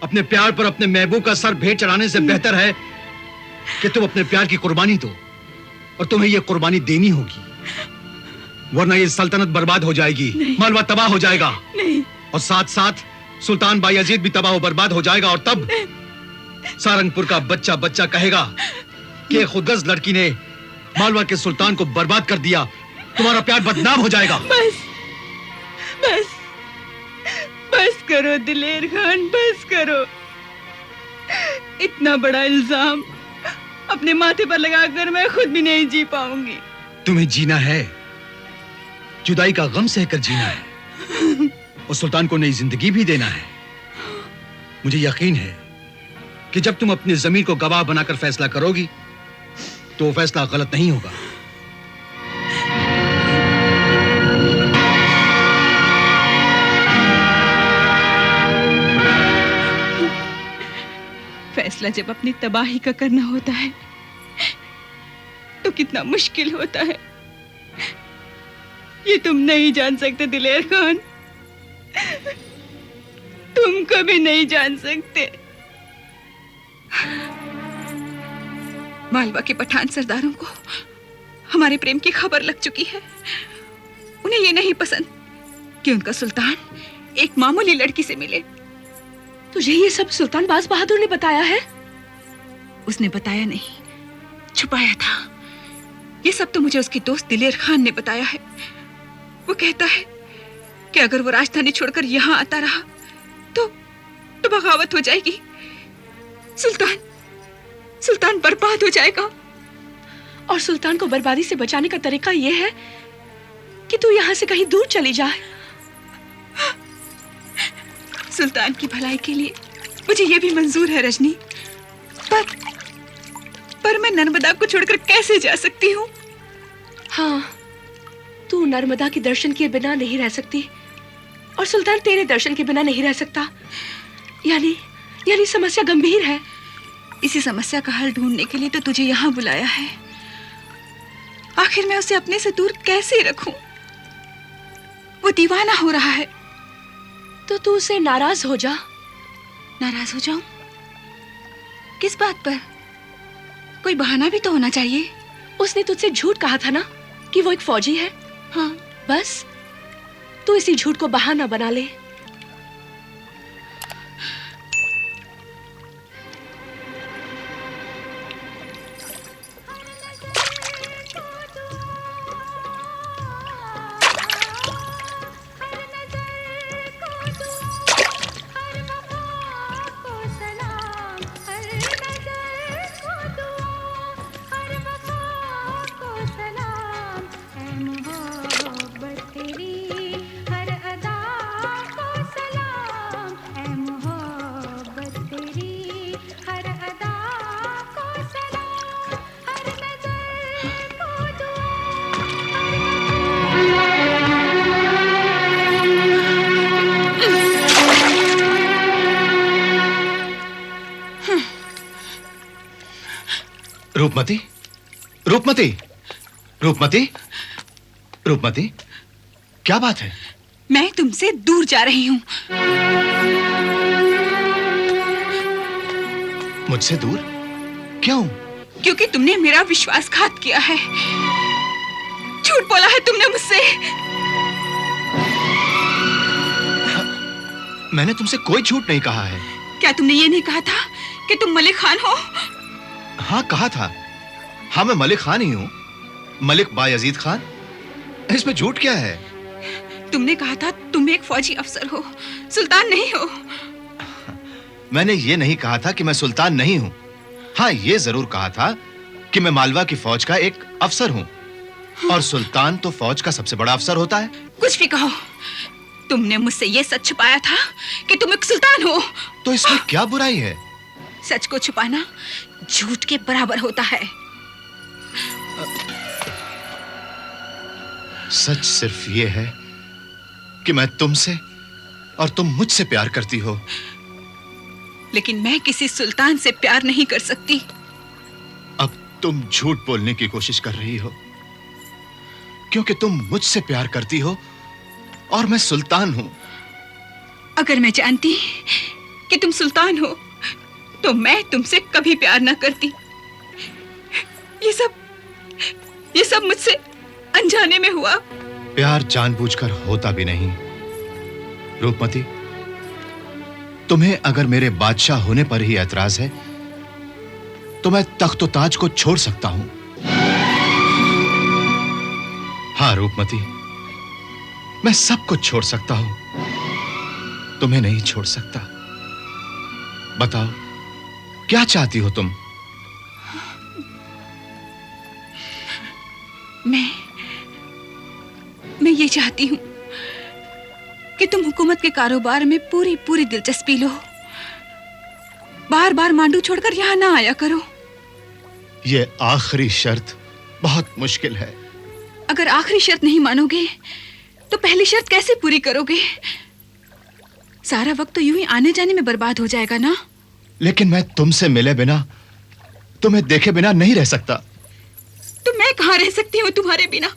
अपने प्यार पर अपने महबूब का सर भेंट चढ़ाने से बेहतर है कि तुम अपने प्यार की कुर्बानी दो, और तुम्हें यह कुर्बानी देनी होगी, वरना ये सल्तनत बर्बाद हो जाएगी, मालवा तबाह हो जाएगा। नहीं। और साथ साथ सुल्तान बायजीद भी तबाह बर्बाद हो जाएगा, और तब सारंगपुर का बच्चा बच्चा कहेगा कि खुदगर्ज लड़की ने मालवा के सुल्तान को बर्बाद कर दिया, तुम्हारा प्यार बदनाम हो जाएगा। बस बस बस करो दिलेर खान, बस करो। इतना बड़ा इल्जाम अपने माथे पर लगाकर मैं खुद भी नहीं जी पाऊंगी। तुम्हें जीना है, जुदाई का गम सहकर जीना है, और सुल्तान को नई जिंदगी भी देना है। मुझे यकीन है कि जब तुम अपनी जमीन को गवाह बनाकर फैसला करोगी तो वो फैसला गलत नहीं होगा। फैसला जब अपनी तबाही का करना होता है तो कितना मुश्किल होता है, ये तुम नहीं जान सकते दिलेर खान, तुम कभी नहीं जान सकते। मालवा के पठान सरदारों को हमारे प्रेम की खबर लग चुकी है। उन्हें ये नहीं पसंद कि उनका सुल्तान एक मामूली लड़की से मिले। तुझे ये सब सुल्तान बाज बहादुर ने बताया है? उसने बताया नहीं, छुपाया था। ये सब तो मुझे उसकी दोस्त दिलेर खान ने बताया है। वो कहता है कि अगर वो राजधानी छोड़कर यहाँ आता रहा तो बगावत हो जाएगी, सुल्तान बर्बाद हो जाएगा। और सुल्तान को बर्बादी से बचाने का तरीका यह है कि तू यहाँ से कहीं दूर चली जाए। सुल्तान की भलाई के लिए मुझे यह भी मंजूर है रजनी, पर मैं नर्मदा को छोड़कर कैसे जा सकती हूँ? हाँ, तू नर्मदा के दर्शन किए बिना नहीं रह सकती, और सुल्तान तेरे दर्शन के बिना नहीं रह सकता। यानी समस्या गंभीर है। इसी समस्या का हल ढूंढने के लिए तो तुझे यहाँ बुलाया है। आखिर मैं उसे अपने से दूर कैसे रखूं? वो दीवाना हो रहा है। तो तू उसे नाराज हो जा। नाराज हो जाऊं? किस बात पर? कोई बहाना भी तो होना चाहिए। उसने तुझसे झूठ कहा था ना कि वो एक फौजी है। हाँ, बस तू इसी झूठ को बहाना बना ले। रूपमती, रूपमती, रूपमती, रूपमती, क्या बात है? मैं तुमसे दूर जा रही हूँ। मुझसे दूर? क्यों? क्योंकि तुमने मेरा विश्वासघात किया है। झूठ बोला है तुमने मुझसे। मैंने तुमसे कोई झूठ नहीं कहा है। क्या तुमने ये नहीं कहा था कि तुम मलिक खान हो? हाँ, कहा था। हाँ, मैं मलिक खान ही हूँ, मलिक बायजीद खान। इसमें झूठ क्या है? तुमने कहा था तुम एक फौजी अफसर हो, सुल्तान नहीं हो। मैंने ये नहीं कहा था कि मैं सुल्तान नहीं हूँ। हाँ, ये जरूर कहा था कि मैं मालवा की फौज का एक अफसर हूँ, और सुल्तान तो फौज का सबसे बड़ा अफसर होता है। कुछ भी कहो, तुमने मुझसे ये सच छुपाया था कि तुम एक सुल्तान हो। तो इसमें क्या बुराई है? सच को छुपाना झूठ के बराबर होता है। सच सिर्फ ये है कि मैं तुमसे और तुम मुझसे प्यार करती हो। लेकिन मैं किसी सुल्तान से प्यार नहीं कर सकती। अब तुम झूठ बोलने की कोशिश कर रही हो, क्योंकि तुम मुझसे प्यार करती हो और मैं सुल्तान हूं। अगर मैं जानती कि तुम सुल्तान हो तो मैं तुमसे कभी प्यार ना करती। ये सब मुझसे अनजाने में हुआ। प्यार जानबूझकर होता भी नहीं। रूपमती, तुम्हें अगर मेरे बादशाह होने पर ही ऐतराज है तो मैं तख्त ताज को छोड़ सकता हूं। हाँ रूपमती, मैं सब कुछ छोड़ सकता हूं, तुम्हें नहीं छोड़ सकता। बताओ क्या चाहती हो तुम? मैं ये चाहती हूं कि तुम हुकूमत के कारोबार में पूरी दिलचस्पी लो। बार बार मांडू छोड़कर यहां ना आया करो। ये आखिरी शर्त बहुत मुश्किल है। अगर आखिरी शर्त नहीं मानोगे तो पहली शर्त कैसे पूरी करोगे? सारा वक्त तो यूं ही आने जाने में बर्बाद हो जाएगा ना। लेकिन मैं तुमसे मिले बिना, तुम्हें देखे बिना नहीं रह सकता। तो मैं कहां रह सकती हूँ तुम्हारे बिना?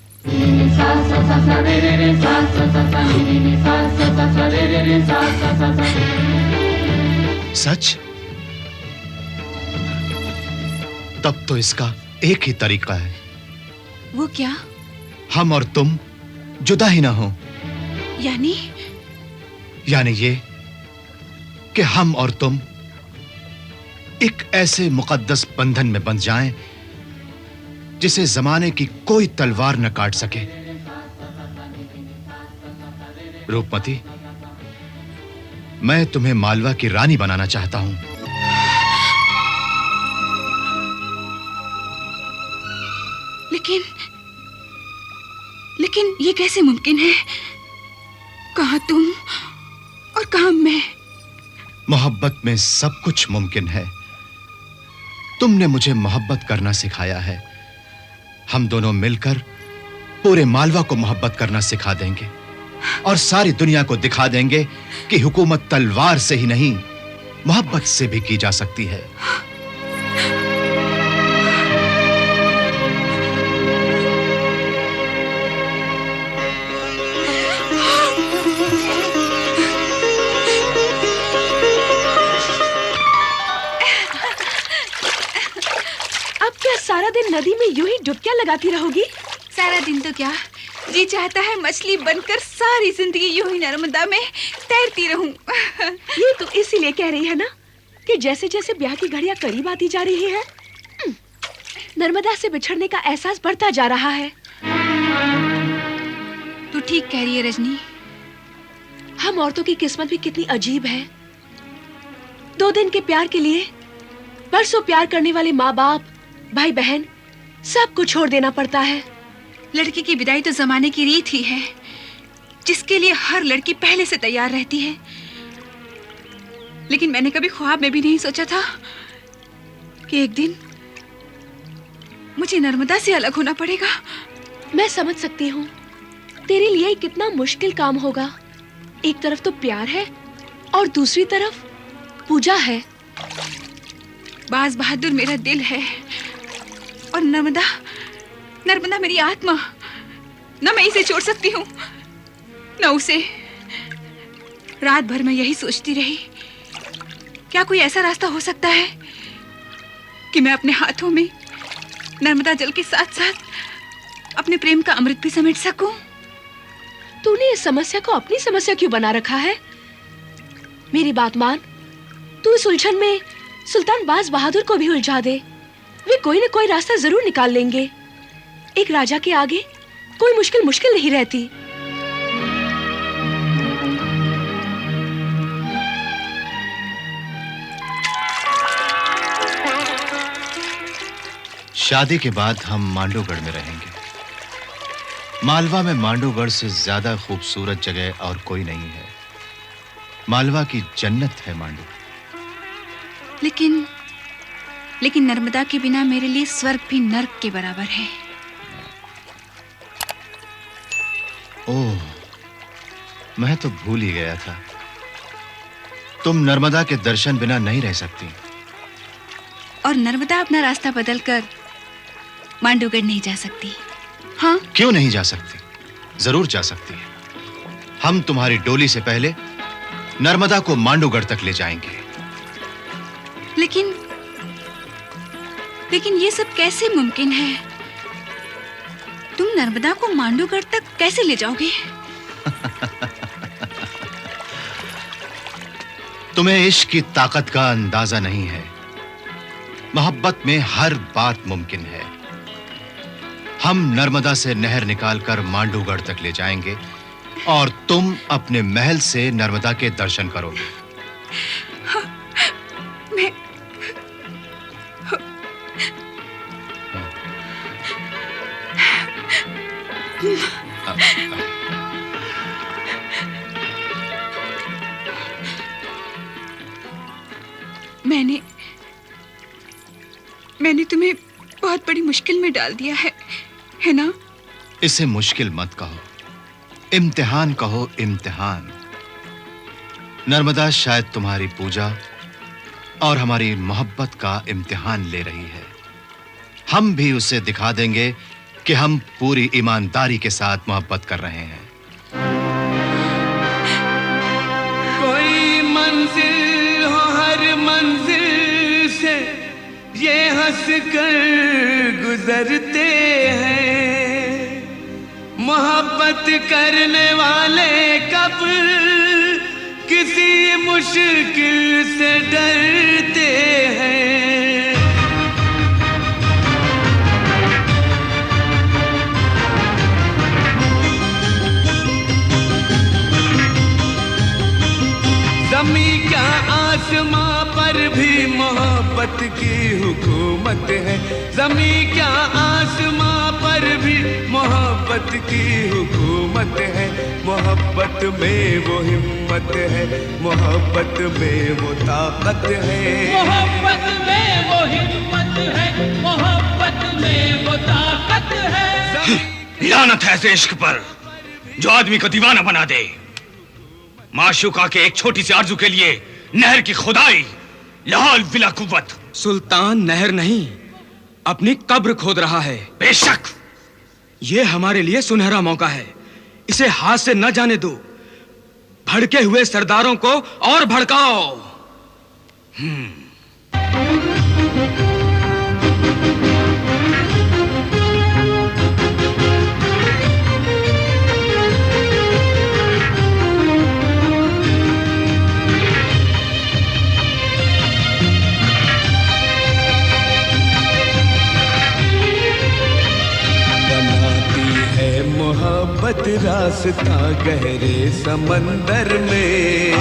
सच? तब तो इसका एक ही तरीका है। वो क्या? हम और तुम जुदा ही ना हो। यानी ये कि हम और तुम एक ऐसे मुकद्दस बंधन में बंध जाएं जिसे जमाने की कोई तलवार न काट सके। रूपमती, मैं तुम्हें मालवा की रानी बनाना चाहता हूं। लेकिन ये कैसे मुमकिन है? कहां तुम और कहां मैं? मोहब्बत में सब कुछ मुमकिन है। तुमने मुझे मोहब्बत करना सिखाया है। हम दोनों मिलकर पूरे मालवा को मोहब्बत करना सिखा देंगे और सारी दुनिया को दिखा देंगे कि हुकूमत तलवार से ही नहीं, मोहब्बत से भी की जा सकती है। सारा दिन नदी में यूं ही डुबकियां लगाती रहोगी? सारा दिन तो क्या, जी चाहता है मछली बनकर सारी जिंदगी यूं ही नर्मदा में तैरती रहूं। ये तो इसीलिए कह रही है ना कि जैसे जैसे ब्याह की घड़ियां करीब आती जा रही है, नर्मदा से बिछड़ने का एहसास बढ़ता जा रहा है। तू ठीक कह रही है रजनी। हम औरतों की किस्मत भी कितनी अजीब है। 2 दिन के प्यार के लिए बरसों प्यार करने वाले माँ बाप, भाई बहन सब कुछ छोड़ देना पड़ता है। लड़की की विदाई तो जमाने की रीत ही है, जिसके लिए हर लड़की पहले से तैयार रहती है। लेकिन मैंने कभी ख्वाब में भी नहीं सोचा था कि एक दिन मुझे नर्मदा से अलग होना पड़ेगा। मैं समझ सकती हूँ तेरे लिए कितना मुश्किल काम होगा। एक तरफ तो प्यार है और दूसरी तरफ पूजा है। बाज बहादुर मेरा दिल है और नर्मदा मेरी आत्मा। न मैं इसे छोड़ सकती हूँ न उसे। रात भर मैं यही सोचती रही, क्या कोई ऐसा रास्ता हो सकता है कि मैं अपने हाथों में नर्मदा जल के साथ साथ अपने प्रेम का अमृत भी समेट सकूं। तूने इस समस्या को अपनी समस्या क्यों बना रखा है? मेरी बात मान, तू इस उलझन में सुल्तान बाज बहादुर को भी उलझा दे। वे कोई न कोई रास्ता जरूर निकाल लेंगे। एक राजा के आगे कोई मुश्किल नहीं रहती। शादी के बाद हम मांडूगढ़ में रहेंगे। मालवा में मांडूगढ़ से ज्यादा खूबसूरत जगह और कोई नहीं है। मालवा की जन्नत है मांडू। लेकिन नर्मदा के बिना मेरे लिए स्वर्ग भी नर्क के बराबर है। ओह, मैं तो भूल ही गया था। तुम नर्मदा के दर्शन बिना नहीं रह सकती। और नर्मदा अपना रास्ता बदलकर मांडूगढ़ नहीं जा सकती। हाँ? क्यों नहीं जा सकती? जरूर जा सकती है। हम तुम्हारी डोली से पहले नर्मदा को मांडूगढ़ तक ले जाएंगे। लेकिन लेकिन ये सब कैसे मुमकिन है? तुम नर्मदा को मांडूगढ़ तक कैसे ले जाओगे? तुम्हें इश्क की ताकत का अंदाजा नहीं है। मोहब्बत में हर बात मुमकिन है। हम नर्मदा से नहर निकालकर मांडूगढ़ तक ले जाएंगे और तुम अपने महल से नर्मदा के दर्शन करोगे। मैं मैंने तुम्हें बहुत बड़ी मुश्किल में डाल दिया है ना? इसे मुश्किल मत कहो, इम्तिहान कहो, इम्तिहान। नर्मदा शायद तुम्हारी पूजा और हमारी मोहब्बत का इम्तिहान ले रही है। हम भी उसे दिखा देंगे कि हम पूरी ईमानदारी के साथ मोहब्बत कर रहे हैं। कोई मंजिल हो, हर मंजिल से ये हंस कर गुजरते हैं। मोहब्बत करने वाले कब किसी मुश्किल से डरते हैं। ज़मीं क्या आसमां पर भी मोहब्बत की हुकूमत है। ज़मीं क्या आसमां पर भी मोहब्बत की हुकूमत है। मोहब्बत में वो हिम्मत है, मोहब्बत में वो ताकत है। मोहब्बत में वो हिम्मत है, मोहब्बत में वो ताकत है। लानत है ऐसे इश्क पर जो आदमी को दीवाना बना दे। माशूका के एक छोटी सी आरज़ू के लिए नहर की खुदाई, लाहौल बिला कुव्वत। सुल्तान नहर नहीं, अपनी कब्र खोद रहा है। बेशक ये हमारे लिए सुनहरा मौका है, इसे हाथ से न जाने दो। भड़के हुए सरदारों को और भड़काओ। मोहब्बत रास्ता गहरे समंदर में।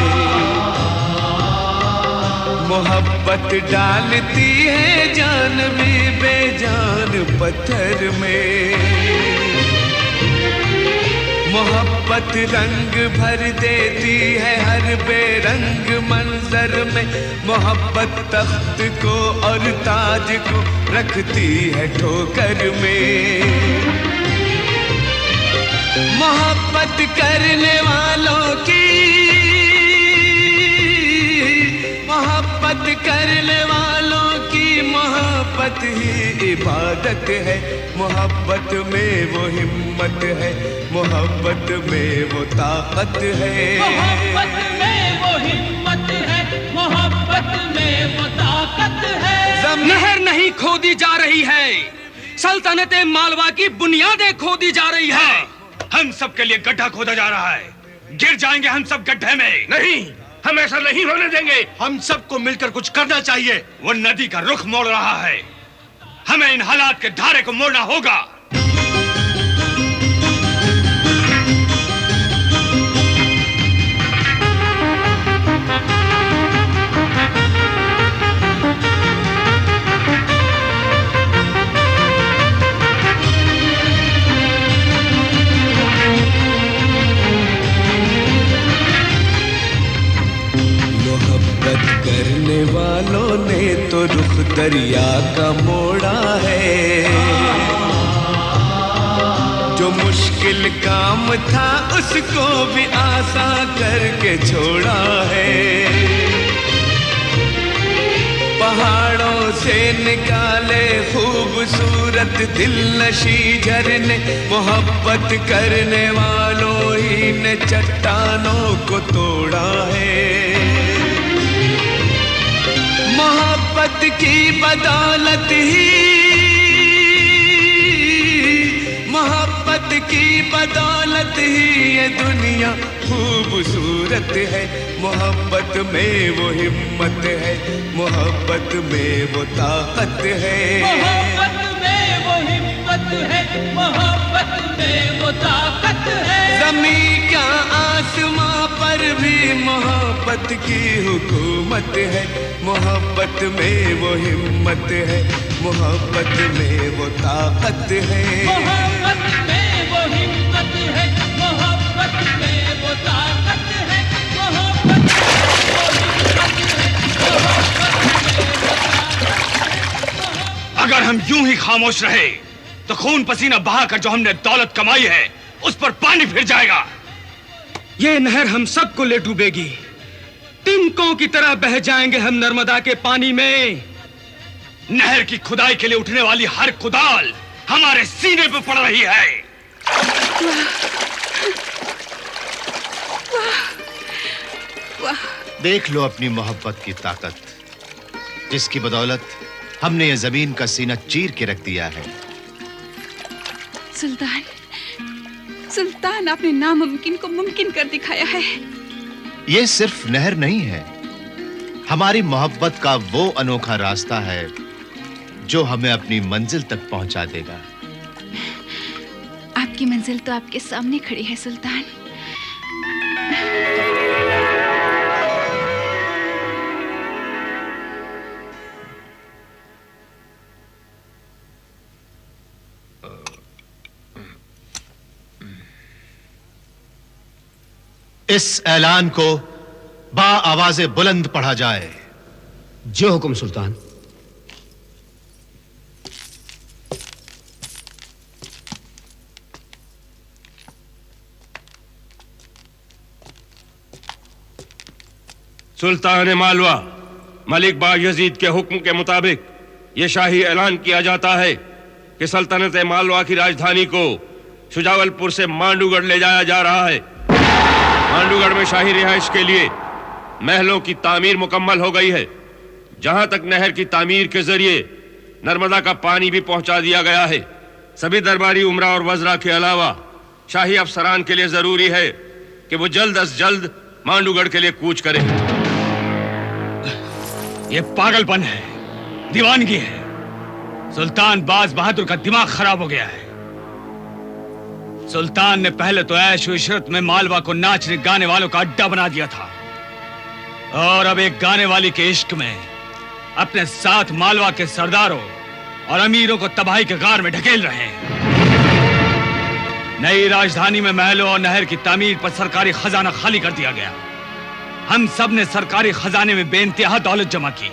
मोहब्बत डालती है जान भी बेजान पत्थर में। मोहब्बत रंग भर देती है हर बेरंग मंजर में। मोहब्बत तख्त को और ताज को रखती है ठोकर में। मोहब्बत करने वालों की, मोहब्बत करने वालों की मोहब्बत ही इबादत है। मोहब्बत में वो हिम्मत है, मोहब्बत में वो ताकत है। मोहब्बत में वो हिम्मत है, मोहब्बत में वो ताकत है। नहर नहीं खोदी जा रही है, सल्तनत मालवा की बुनियादें खोदी जा रही है। हम सब के लिए गड्ढा खोदा जा रहा है। गिर जाएंगे हम सब गड्ढे में। नहीं, हम ऐसा नहीं होने देंगे। हम सबको मिलकर कुछ करना चाहिए। वो नदी का रुख मोड़ रहा है, हमें इन हालात के धारे को मोड़ना होगा। करने वालों ने तो रुख दरिया का मोड़ा है। जो मुश्किल काम था उसको भी आसान करके छोड़ा है। पहाड़ों से निकाले खूबसूरत दिलनशी झरने। मोहब्बत करने वालों ही ने चट्टानों को तोड़ा है। मोहब्बत की बदौलत ही, मोहब्बत की बदौलत ही ये दुनिया खूबसूरत है। मोहब्बत में वो हिम्मत है, मोहब्बत में वो ताकत है। मोहब्बत में वो हिम्मत है, मोहब्बत में वो ताकत है। ज़मीं क्या आसमां पर भी मोहब्बत की हुकूमत है। मोहब्बत में वो हिम्मत है, मोहब्बत में वो ताकत है। मोहब्बत में वो हिम्मत है, मोहब्बत में वो ताकत है। मोहब्बत में वो हिम्मत है, मोहब्बत में वो ताकत है। अगर हम यूं ही खामोश रहे तो खून पसीना बहाकर जो हमने दौलत कमाई है उस पर पानी फिर जाएगा। ये नहर हम सबको ले डूबेगी, तिनकों की तरह बह जाएंगे हम नर्मदा के पानी में। नहर की खुदाई के लिए उठने वाली हर कुदाल हमारे सीने पर पड़ रही है। देख लो अपनी मोहब्बत की ताकत, जिसकी बदौलत हमने ये जमीन का सीना चीर के रख दिया है। सुल्तान, सुल्तान, आपने नामुमकिन को मुमकिन कर दिखाया है। ये सिर्फ नहर नहीं है, हमारी मोहब्बत का वो अनोखा रास्ता है जो हमें अपनी मंजिल तक पहुंचा देगा। आपकी मंजिल तो आपके सामने खड़ी है सुल्तान। इस ऐलान को बा आवाज़े बुलंद पढ़ा जाए। जो हुक्म सुल्तान। सुल्तान मालवा मलिक बायजीद के हुक्म के मुताबिक ये शाही ऐलान किया जाता है कि सल्तनत मालवा की राजधानी को शुजावलपुर से मांडूगढ़ ले जाया जा रहा है। मांडूगढ़ में शाही रिहाइश के लिए महलों की तामीर मुकम्मल हो गई है। जहां तक नहर की तामीर के जरिए नर्मदा का पानी भी पहुंचा दिया गया है। सभी दरबारी उमरा और वज़रा के अलावा शाही अफसरान के लिए जरूरी है कि वो जल्द अज जल्द मांडूगढ़ के लिए कूच करें। ये पागलपन है, दीवानगी है। सुल्तान बाज बहादुर का दिमाग खराब हो गया है। सुल्तान ने पहले तो ऐश व इशरत में मालवा को नाचने गाने वालों का अड्डा बना दिया था, और अब एक गाने वाली के इश्क में अपने साथ मालवा के सरदारों और अमीरों को तबाही के गार में ढकेल रहे हैं। नई राजधानी में महलों और नहर की तामीर पर सरकारी खजाना खाली कर दिया गया। हम सब ने सरकारी खजाने में बेइंतहा दौलत जमा की।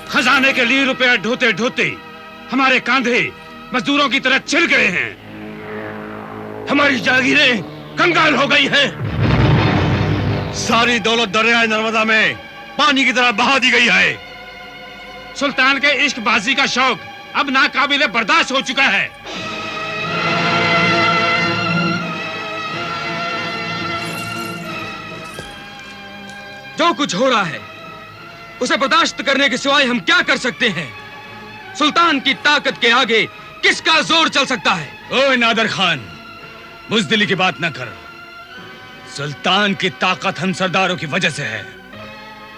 खजाने के लिए रुपया ढोते ढोते हमारे कांधे मजदूरों की तरह छिल गए हैं। हमारी जागीरें कंगाल हो गई हैं। सारी दौलत दरिया नर्मदा में पानी की तरह बहा दी गई है। सुल्तान के इश्कबाजी का शौक अब नाकाबिले बर्दाश्त हो चुका है। जो कुछ हो रहा है उसे बर्दाश्त करने के सिवाय हम क्या कर सकते हैं? सुल्तान की ताकत के आगे किसका जोर चल सकता है? ओए नादर खान, बुज़दिली की बात न कर। सुल्तान की ताकत हम सरदारों की वजह से है।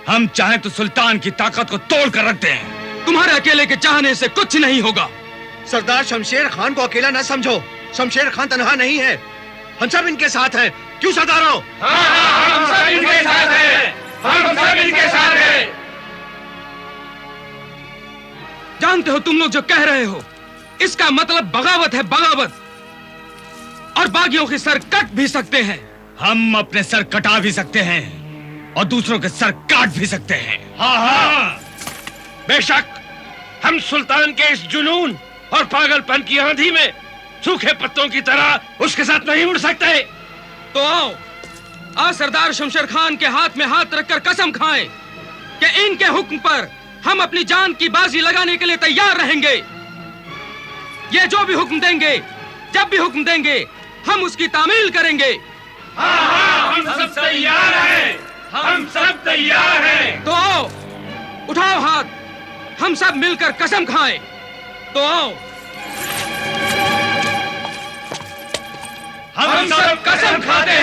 हम चाहें तो सुल्तान की ताकत को तोड़ कर रखते हैं। तुम्हारे अकेले के चाहने से कुछ नहीं होगा। सरदार शमशेर खान को अकेला न समझो। शमशेर खान तनहा नहीं है, हम सब इनके साथ हैं। क्यों सरदारों? हम सब इनके साथ हैं। हम सब इनके साथ हैं। जानते हो तुम लोग जो कह रहे हो, इसका मतलब बगावत है, बगावत। और बागियों के सर कट भी सकते हैं। हम अपने सर कटा भी सकते हैं और दूसरों के सर काट भी सकते हैं। हाँ हाँ, बेशक हम सुल्तान के इस जुनून और पागलपन की आंधी में सूखे पत्तों की तरह उसके साथ नहीं उड़ सकते। तो आओ, आज सरदार शमशेर खान के हाथ में हाथ रखकर कसम खाएं कि इनके हुक्म पर हम अपनी जान की बाजी लगाने के लिए तैयार रहेंगे। ये जो भी हुक्म देंगे, जब भी हुक्म देंगे, हम उसकी तामील करेंगे। हाँ हाँ, हम सब तैयार हैं। हम सब तैयार हैं। तो आओ, उठाओ हाथ, हम सब मिलकर कसम खाएं। तो आओ हम सब कसम खाते हैं